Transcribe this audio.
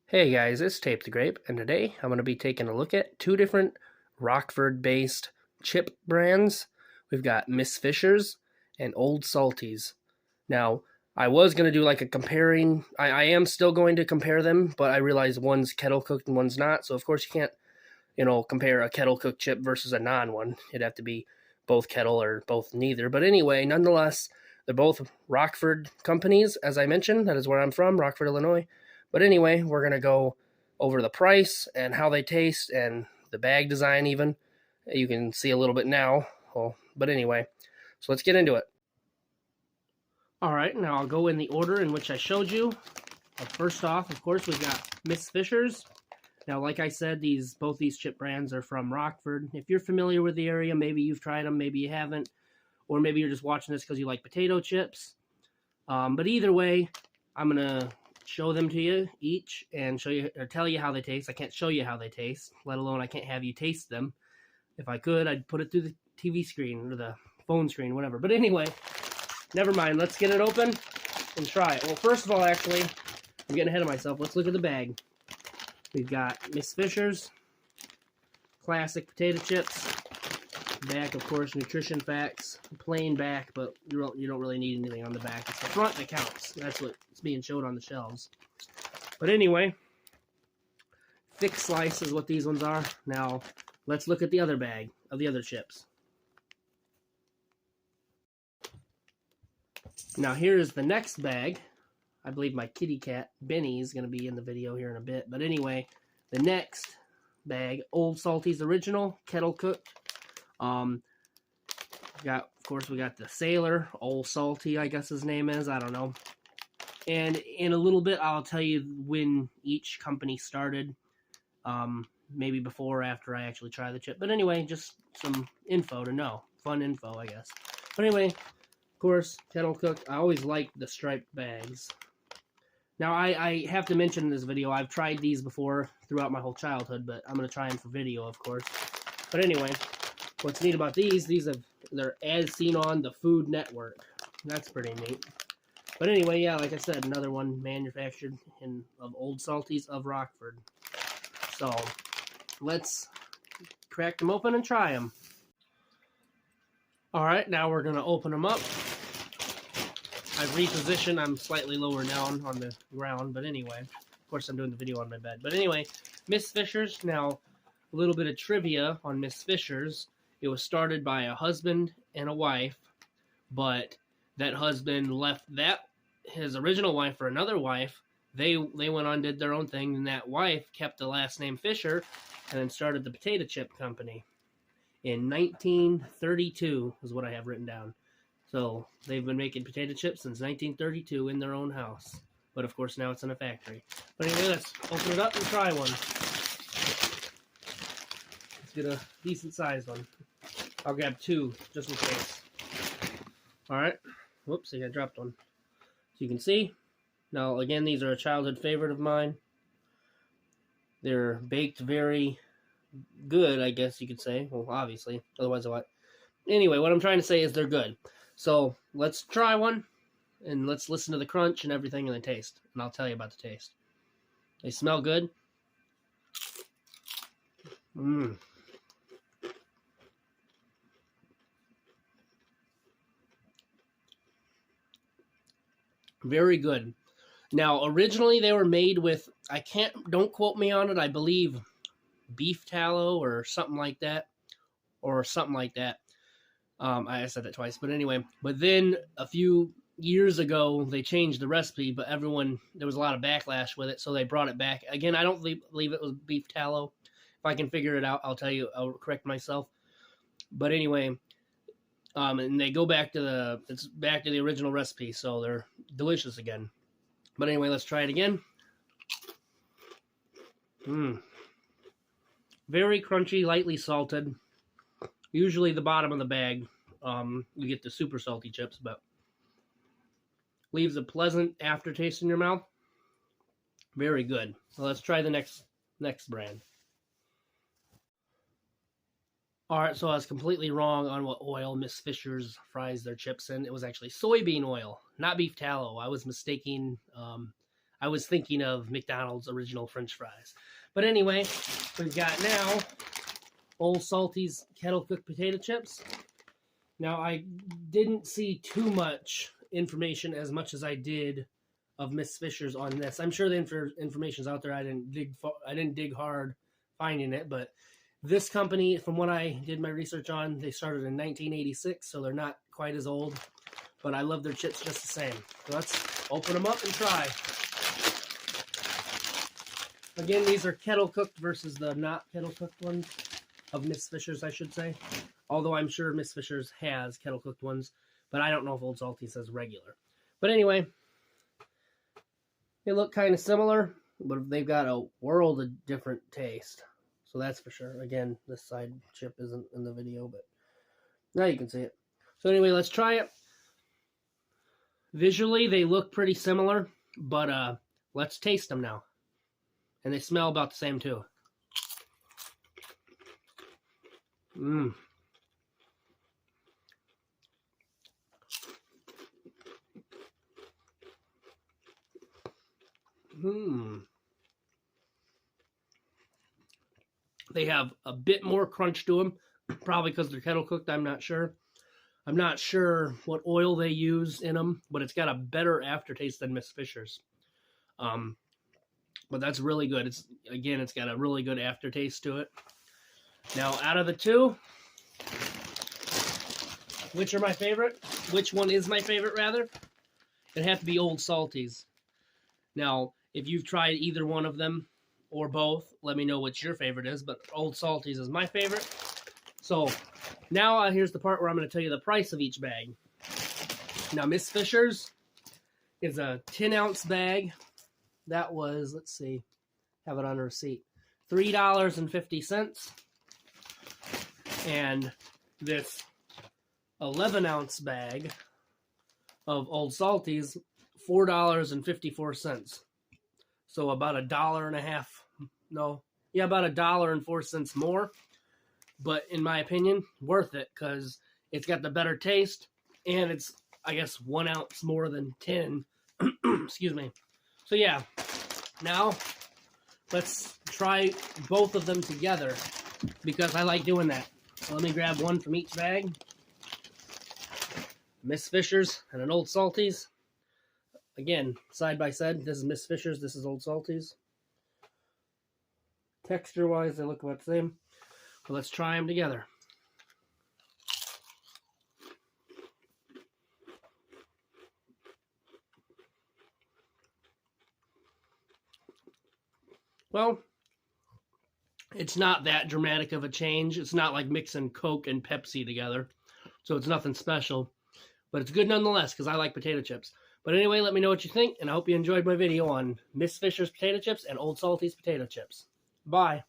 Hey guys, it's Tape the Grape, and today I'm going to be taking a look at two different Rockford-based chip brands. We've got Miss Fisher's and Old Salties. Now, I was going to do like a comparing. I am still going to compare them, but I realize one's kettle cooked and one's not. So of course you can't, compare a kettle cooked chip versus a non one. It'd have to be both kettle or both neither. But anyway, nonetheless, they're both Rockford companies, as I mentioned. That is where I'm from, Rockford, Illinois. But anyway, we're going to go over the price and how they taste and the bag design even. You can see a little bit now. But anyway, so let's get into it. All right, now I'll go in the order in which I showed you. First off, of course, we've got Miss Fisher's. Now, like I said, both these chip brands are from Rockford. If you're familiar with the area, maybe you've tried them, maybe you haven't, or maybe you're just watching this because you like potato chips. But either way, I'm going to show them to you each and show you or tell you how they taste. I can't show you how they taste, let alone I can't have you taste them. If I could, I'd put it through the TV screen or the phone screen, whatever. But anyway, never mind. Let's get it open and try it. Well, first of all, actually, I'm getting ahead of myself. Let's look at the bag. We've got Miss Fisher's classic potato chips. Back, of course, nutrition facts. Plain back, but you don't really need anything on the back. It's the front that counts. That's what's being showed on the shelves. But anyway, thick slice is what these ones are. Now, let's look at the other bag of the other chips. Now, here's the next bag. I believe my kitty cat, Benny, is going to be in the video here in a bit. But anyway, the next bag, Old Salty's Original, kettle cooked. Of course, we got the Sailor, Old Salty, I guess his name is. I don't know. And in a little bit, I'll tell you when each company started. Maybe before or after I actually try the chip. But anyway, just some info to know. Fun info, I guess. But anyway, of course, kettle cooked. I always liked the striped bags. Now, I have to mention in this video, I've tried these before throughout my whole childhood, but I'm going to try them for video, of course. But anyway, what's neat about they're as seen on the Food Network. That's pretty neat. But anyway, yeah, like I said, another one manufactured of Old Salties of Rockford. So, let's crack them open and try them. Alright, now we're going to open them up. I've repositioned. I'm slightly lower down on the ground, but anyway. Of course, I'm doing the video on my bed. But anyway, Miss Fisher's. Now, a little bit of trivia on Miss Fisher's. It was started by a husband and a wife, but that husband left his original wife for another wife. They went on, did their own thing, and that wife kept the last name Fisher and then started the potato chip company in 1932 is what I have written down. So they've been making potato chips since 1932 in their own house. But of course now it's in a factory. But anyway, let's open it up and try one. Let's get a decent sized one. I'll grab two just in case. Alright. Whoops, I dropped one. So you can see. Now again, these are a childhood favorite of mine. They're baked very good, I guess you could say. Well, obviously. Otherwise what? Anyway, what I'm trying to say is they're good. So let's try one, and let's listen to the crunch and everything and the taste. And I'll tell you about the taste. They smell good. Very good. Now, originally they were made with, don't quote me on it, I believe beef tallow or something like that. I said that twice, but anyway. But then a few years ago, they changed the recipe, but there was a lot of backlash with it, so they brought it back. Again, I don't believe it was beef tallow. If I can figure it out, I'll correct myself. But anyway, and they go back to the original recipe, so they're delicious again. But anyway, let's try it again. Very crunchy, lightly salted. Usually the bottom of the bag, you get the super salty chips, but leaves a pleasant aftertaste in your mouth. Very good. Well, let's try the next brand. Alright, so I was completely wrong on what oil Miss Fisher's fries their chips in. It was actually soybean oil, not beef tallow. I was mistaking. I was thinking of McDonald's original French fries. But anyway, we've got now Old Salty's kettle cooked potato chips. Now, I didn't see too much information as much as I did of Miss Fisher's on this. I'm sure the information's out there. I didn't dig hard finding it, but this company, from what I did my research on, they started in 1986, so they're not quite as old, but I love their chips just the same. So let's open them up and try. Again, these are kettle cooked versus the not kettle cooked ones of Miss Fisher's, I should say. Although I'm sure Miss Fisher's has kettle cooked ones, but I don't know if Old Salty's has regular. But anyway, they look kind of similar, but they've got a world of different taste. So that's for sure. Again, this side chip isn't in the video, but now you can see it. So anyway, let's try it. Visually, they look pretty similar, but let's taste them now. And they smell about the same too. Mmm. They have a bit more crunch to them, probably because they're kettle cooked. I'm not sure. I'm not sure what oil they use in them, but it's got a better aftertaste than Miss Fisher's. But that's really good. It's got a really good aftertaste to it. Now, out of the two, which are my favorite? Which one is my favorite, rather? It'd have to be Old Salty's. Now, if you've tried either one of them or both, let me know what your favorite is, but Old Salty's is my favorite. So, now here's the part where I'm going to tell you the price of each bag. Now, Miss Fisher's is a 10-ounce bag. That was, let's see, have it on a receipt, $3.50. And this 11-ounce bag of Old Salty's, $4.54. So about $1.50. No, yeah, about $1.04 more. But in my opinion, worth it because it's got the better taste and it's, I guess, 1 ounce more than 10. Excuse me. So yeah, now let's try both of them together because I like doing that. So let me grab one from each bag. Miss Fisher's and an Old Salty's. Again, side by side, this is Miss Fisher's, this is Old Salty's. Texture-wise, they look about the same. But let's try them together. Well, it's not that dramatic of a change. It's not like mixing Coke and Pepsi together. So it's nothing special. But it's good nonetheless because I like potato chips. But anyway, let me know what you think, and I hope you enjoyed my video on Miss Fisher's potato chips and Old Salty's potato chips. Bye.